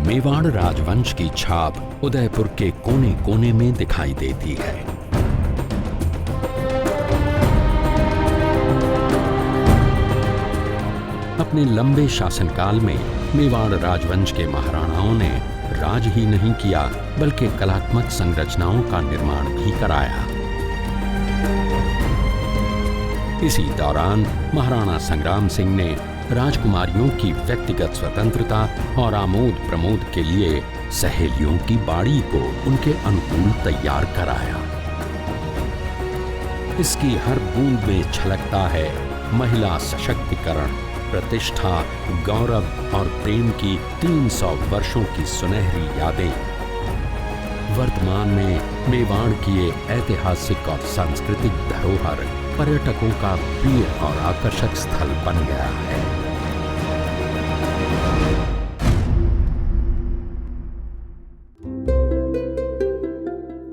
मेवाड़ राजवंश की छाप उदयपुर के कोने कोने में दिखाई देती है। अपने लंबे शासनकाल में मेवाड़ राजवंश के महाराणाओं ने राज ही नहीं किया बल्कि कलात्मक संरचनाओं का निर्माण भी कराया। इसी दौरान महाराणा संग्राम सिंह ने राजकुमारियों की व्यक्तिगत स्वतंत्रता और आमोद प्रमोद के लिए सहेलियों की बाड़ी को उनके अनुकूल तैयार कराया। इसकी हर बूंद में छलकता है महिला सशक्तिकरण, प्रतिष्ठा, गौरव और प्रेम की 300 वर्षों की सुनहरी यादें। वर्तमान में मेवाड़ की ये ऐतिहासिक और सांस्कृतिक धरोहर पर्यटकों का प्रिय और आकर्षक स्थल बन गया है।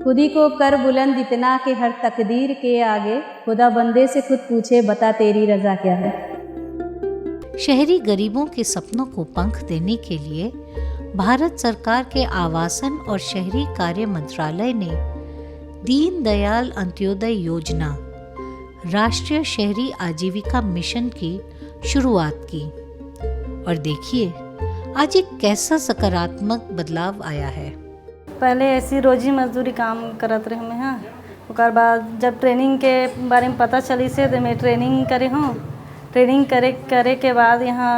खुदी को कर बुलंद इतना कि हर तकदीर के आगे खुदा बंदे से खुद पूछे बता तेरी रजा क्या है। शहरी गरीबों के सपनों को पंख देने के लिए भारत सरकार के आवासन और शहरी कार्य मंत्रालय ने दीनदयाल अंत्योदय योजना, राष्ट्रीय शहरी आजीविका मिशन की शुरुआत की। और देखिए आज एक कैसा सकारात्मक बदलाव आया है। पहले ऐसी रोजी मजदूरी काम करत रहे मैं। हाँ, उसके बाद जब ट्रेनिंग के बारे में पता चली से तो मैं ट्रेनिंग करे हूँ। ट्रेनिंग करे के बाद यहाँ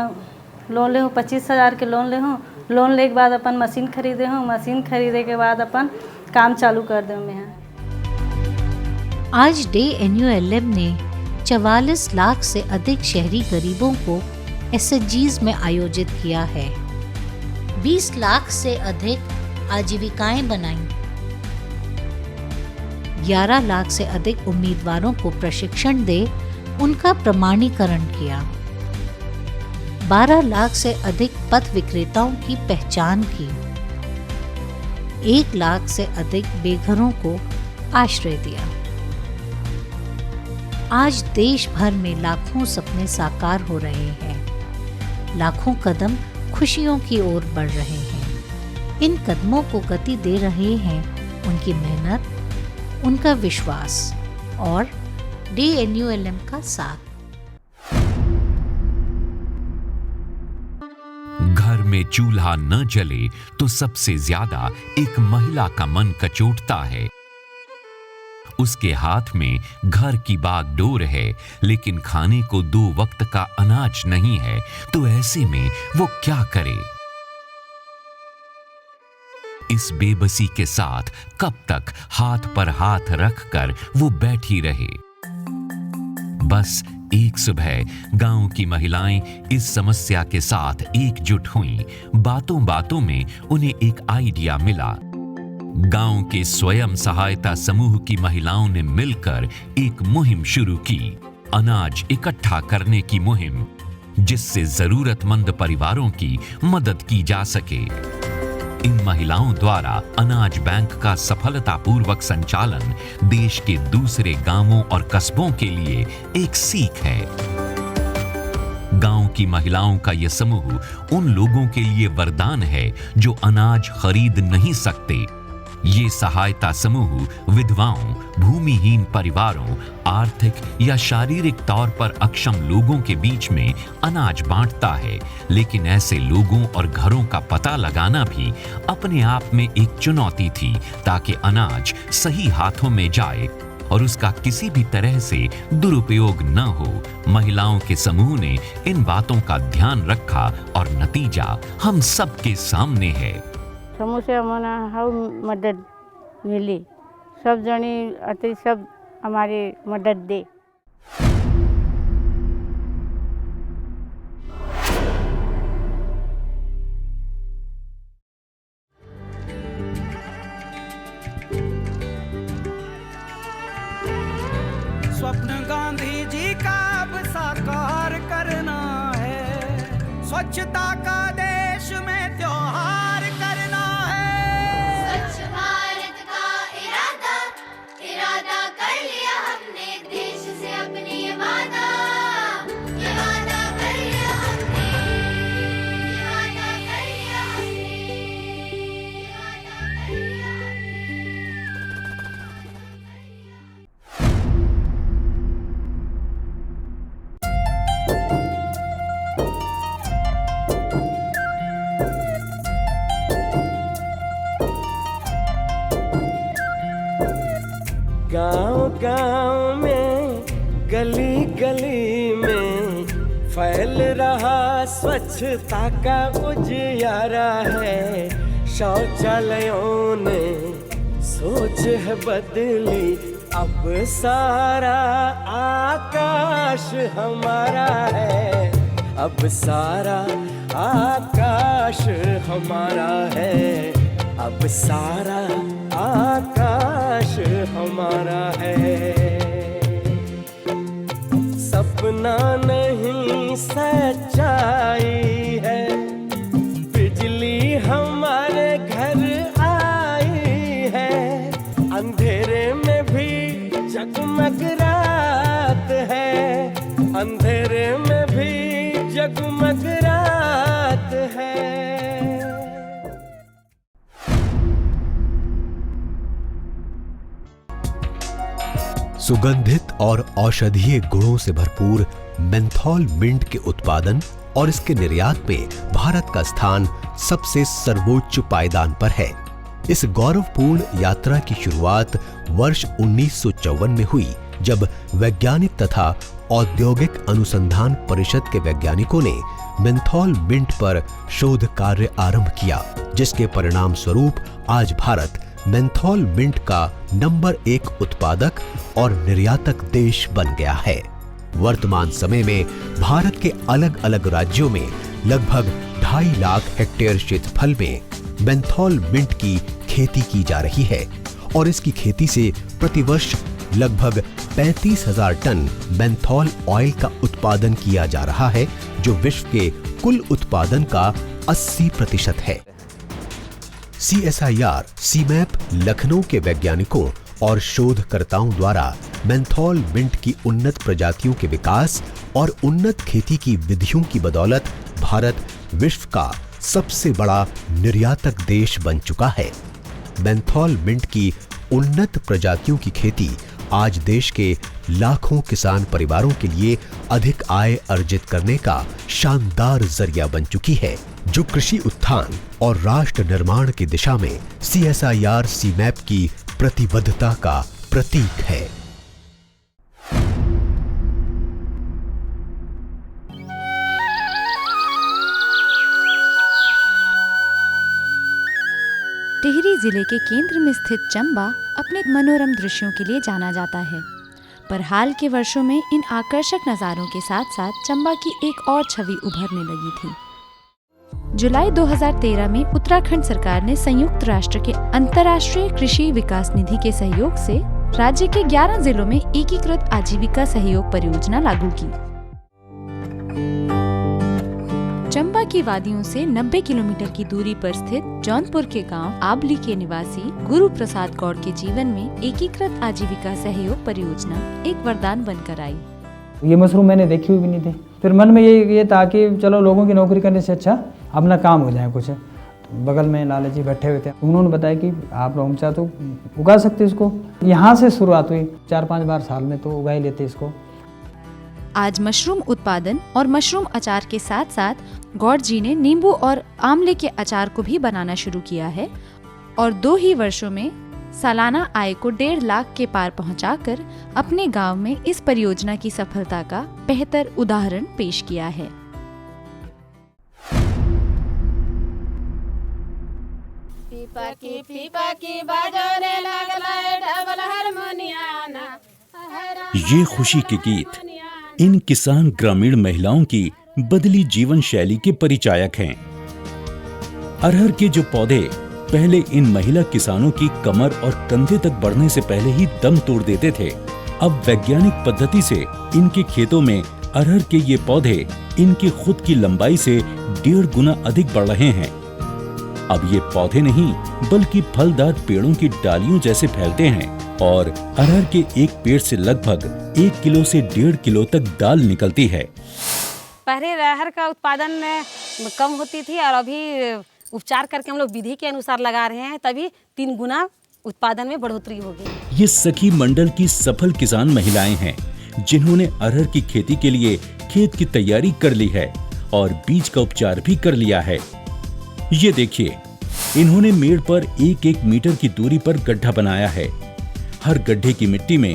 लोन ले हूँ, 25,000 के लोन ले हूँ। लोन ले के बाद अपन मशीन खरीदे हूँ। मशीन खरीदे के बाद अपन काम चालू कर दे मैं। आज DNULM ने 44 लाख से अधिक शहरी गरीबों को SHGs में आयोजित किया है। 20 लाख से अधिक आजीविकाएं बनाई। 11 लाख से अधिक उम्मीदवारों को प्रशिक्षण दे उनका प्रमाणीकरण किया। 12 लाख से अधिक पथ विक्रेताओं की पहचान की। 1 लाख से अधिक बेघरों को आश्रय दिया। आज देश भर में लाखों सपने साकार हो रहे हैं। लाखों कदम खुशियों की ओर बढ़ रहे हैं। इन कदमों को गति दे रहे हैं उनकी मेहनत, उनका विश्वास और DNULM का साथ। घर में चूल्हा न जले तो सबसे ज्यादा एक महिला का मन कचोटता है। उसके हाथ में घर की बागडोर है, लेकिन खाने को 2 वक्त का अनाज नहीं है, तो ऐसे में वो क्या करे? इस बेबसी के साथ कब तक हाथ पर हाथ रखकर वो बैठी रहे? बस एक सुबह गांव की महिलाएं इस समस्या के साथ एकजुट हुईं। बातों बातों में उन्हें एक आइडिया मिला। गांव के स्वयं सहायता समूह की महिलाओं ने मिलकर एक मुहिम शुरू की, अनाज इकट्ठा करने की मुहिम, जिससे जरूरतमंद परिवारों की मदद की जा सके। इन महिलाओं द्वारा अनाज बैंक का सफलतापूर्वक संचालन देश के दूसरे गांवों और कस्बों के लिए एक सीख है। गांव की महिलाओं का यह समूह उन लोगों के लिए वरदान है जो अनाज खरीद नहीं सकते। ये सहायता समूह विधवाओं, भूमिहीन परिवारों, आर्थिक या शारीरिक तौर पर अक्षम लोगों के बीच में अनाज बांटता है। लेकिन ऐसे लोगों और घरों का पता लगाना भी अपने आप में एक चुनौती थी, ताकि अनाज सही हाथों में जाए और उसका किसी भी तरह से दुरुपयोग न हो। महिलाओं के समूह ने इन बातों का ध्यान रखा और नतीजा हम सबके सामने है। समूह से हमारा हाउ मदद मिली। सब जनी अति सब हमारी मदद दे। स्वप्न गांधी जी का अब साकार करना है। स्वच्छता का देश में त्योहार करना है। स्वच्छ भारत का इरादा कर लिया हमने। देश से अपनी ये वादा कर लिया हमने। ये वादा कर लिया हमने। गांव में गली गली में फैल रहा स्वच्छता का उजियारा है। शौचालयों ने सोच है बदली, अब सारा आकाश हमारा है। अब सारा आकाश हमारा है। अब सारा आकाश हमारा है। सपना नहीं सच्चाई है, बिजली हमारे घर आई है। अंधेरे में भी जगमग रात है, अंधेरे में भी जगमग रात है। सुगंधित और औषधीय गुणों से भरपूर मेंथॉल मिंट के उत्पादन और इसके निर्यात में भारत का स्थान सबसे सर्वोच्च पायदान पर है। इस गौरवपूर्ण यात्रा की शुरुआत वर्ष 1954 में हुई, जब वैज्ञानिक तथा औद्योगिक अनुसंधान परिषद के वैज्ञानिकों ने मेंथॉल मिंट पर शोध कार्य आरंभ किया, जिसके परिणाम स्वरूप आज भारत मेंथॉल मिंट का नंबर 1 उत्पादक और निर्यातक देश बन गया है। वर्तमान समय में भारत के अलग अलग राज्यों में लगभग 2.5 लाख हेक्टेयर क्षेत्रफल में मेंथॉल मिंट की खेती की जा रही है और इसकी खेती से प्रतिवर्ष लगभग 35,000 टन मेंथॉल ऑयल का उत्पादन किया जा रहा है, जो विश्व के कुल उत्पादन का 80% है। CSIR सीमैप लखनऊ के वैज्ञानिकों और शोधकर्ताओं द्वारा मेंथॉल मिंट की उन्नत प्रजातियों के विकास और उन्नत खेती की विधियों की बदौलत भारत विश्व का सबसे बड़ा निर्यातक देश बन चुका है। मेंथॉल मिंट की उन्नत प्रजातियों की खेती आज देश के लाखों किसान परिवारों के लिए अधिक आय अर्जित करने का शानदार जरिया बन चुकी है, जो कृषि उत्थान और राष्ट्र निर्माण की दिशा में CSIR सीमैप की प्रतिबद्धता का प्रतीक है। टिहरी जिले के केंद्र में स्थित चंबा अपने मनोरम दृश्यों के लिए जाना जाता है, पर हाल के वर्षों में इन आकर्षक नज़ारों के साथ साथ चंबा की एक और छवि उभरने लगी थी। जुलाई 2013 में उत्तराखंड सरकार ने संयुक्त राष्ट्र के अंतर्राष्ट्रीय कृषि विकास निधि के सहयोग से राज्य के 11 जिलों में एकीकृत आजीविका सहयोग परियोजना लागू की। चंबा की वादियों से 90 किलोमीटर की दूरी पर स्थित जौनपुर के गांव आबली के निवासी गुरु प्रसाद गौड़ के जीवन में एकीकृत आजीविका सहयोग परियोजना एक वरदान बनकर आई। ये मशरूम मैंने देखी हुई भी नहीं थी। फिर मन में ये था कि चलो लोगों की नौकरी करने से अच्छा अपना काम हो जाए कुछ। तो बगल में लाला जी बैठे हुए थे, उन्होंने बताया कि आप लोग चाहे तो उगा सकते इसको। यहाँ से शुरुआत हुई, 4-5 बार साल में तो उगा ही लेते इसको। आज मशरूम उत्पादन और मशरूम अचार के साथ साथ गौड़ जी ने नींबू और आंवले के अचार को भी बनाना शुरू किया है और 2 ही वर्षों में सालाना आय को 1.5 लाख के पार पहुंचाकर अपने गांव में इस परियोजना की सफलता का बेहतर उदाहरण पेश किया है। ये खुशी के गीत इन किसान ग्रामीण महिलाओं की बदली जीवन शैली के परिचायक हैं। अरहर के जो पौधे पहले इन महिला किसानों की कमर और कंधे तक बढ़ने से पहले ही दम तोड़ देते थे, अब वैज्ञानिक पद्धति से इनके खेतों में अरहर के ये पौधे इनकी खुद की लंबाई से 1.5 गुना अधिक बढ़ रहे हैं। अब ये पौधे नहीं बल्कि फलदार पेड़ों की डालियों जैसे फैलते हैं और अरहर के एक पेड़ से लगभग 1 किलो से 1.5 किलो तक दाल निकलती है। पहले अरहर का उत्पादन कम होती थी और अभी उपचार करके हम लोग विधि के अनुसार लगा रहे हैं, तभी 3 गुना उत्पादन में बढ़ोतरी होगी। ये सखी मंडल की सफल किसान महिलाएं हैं जिन्होंने अरहर की खेती के लिए खेत की तैयारी कर ली है और बीज का उपचार भी कर लिया है। ये देखिए, इन्होंने मेड़ पर 1-1 मीटर की दूरी पर गड्ढा बनाया है। हर गड्ढे की मिट्टी में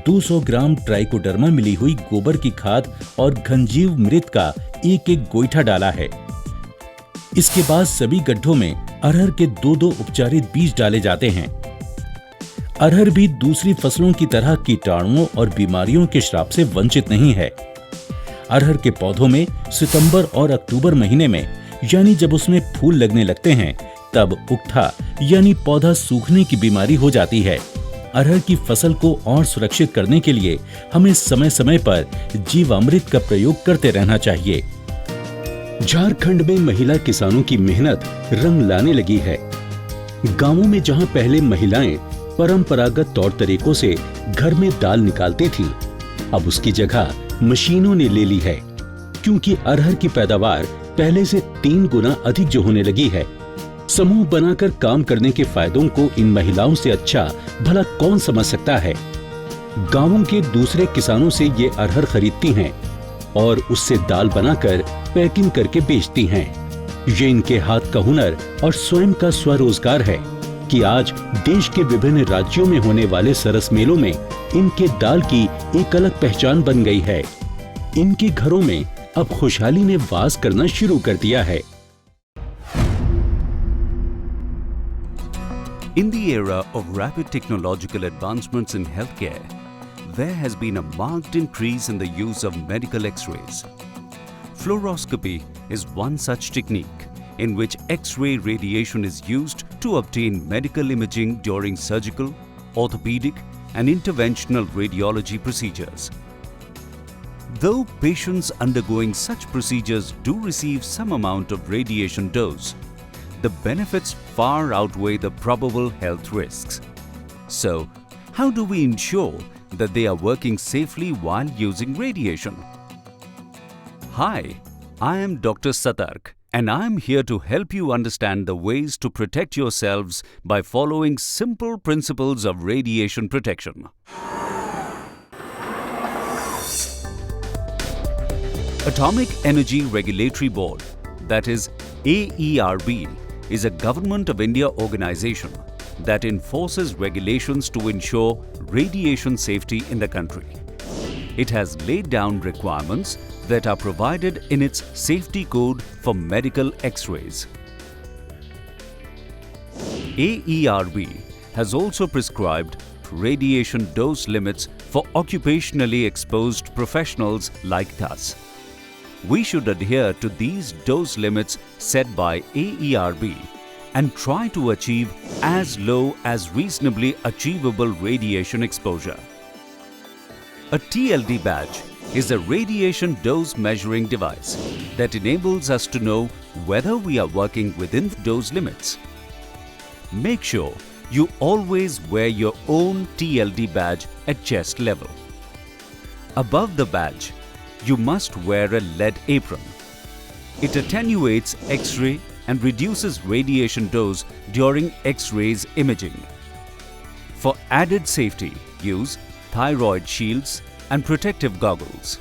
200 ग्राम ट्राइकोडर्मा मिली हुई गोबर की खाद और घनजीव मृत का एक एक गोईठा डाला है। इसके बाद सभी गड्ढों में अरहर के 2-2 उपचारित बीज डाले जाते हैं। अरहर भी दूसरी फसलों की तरह कीटाणुओं और बीमारियों के श्राप से वंचित नहीं है। अरहर के पौधों में सितंबर और अक्टूबर महीने में, यानी जब उसमें फूल लगने लगते हैं, तब उकठा यानी पौधा सूखने की बीमारी हो जाती है। अरहर की फसल को और सुरक्षित करने के लिए हमें समय समय पर जीवामृत का प्रयोग करते रहना चाहिए। झारखंड में महिला किसानों की मेहनत रंग लाने लगी है। गांवों में जहां पहले महिलाएं परंपरागत तौर तरीकों से घर में दाल निकालती थी, अब उसकी जगह मशीनों ने ले ली है, क्योंकि अरहर की पैदावार पहले से 3 गुना अधिक जो होने लगी है। समूह बनाकर काम करने के फायदों को इन महिलाओं से अच्छा भला कौन समझ सकता है। गांवों के दूसरे किसानों से ये अरहर खरीदती हैं और उससे दाल बनाकर पैकिंग करके बेचती हैं। ये इनके हाथ का हुनर और स्वयं का स्वरोजगार है कि आज देश के विभिन्न राज्यों में होने वाले सरस मेलों में इनके दाल की एक अलग पहचान बन गई है। इनके घरों में अब खुशहाली ने वास करना शुरू कर दिया है। In the era of rapid technological advancements in healthcare, there has been a marked increase in the use of medical X-rays. Fluoroscopy is one such technique in which X-ray radiation is used to obtain medical imaging during surgical, orthopedic, and interventional radiology procedures. Though patients undergoing such procedures do receive some amount of radiation dose, the benefits far outweigh the probable health risks. So, how do we ensure that they are working safely while using radiation? Hi, I am Dr. Satark, and I am here to help you understand the ways to protect yourselves by following simple principles of radiation protection. Atomic Energy Regulatory Board, that is AERB, is a Government of India organization that enforces regulations to ensure radiation safety in the country. It has laid down requirements that are provided in its safety code for medical X-rays. AERB has also prescribed radiation dose limits for occupationally exposed professionals like us. We should adhere to these dose limits set by AERB and try to achieve as low as reasonably achievable radiation exposure. A TLD badge is a radiation dose measuring device that enables us to know whether we are working within dose limits. Make sure you always wear your own TLD badge at chest level. Above the badge, you must wear a lead apron. It attenuates X-ray and reduces radiation dose during X-rays imaging. For added safety, use thyroid shields and protective goggles.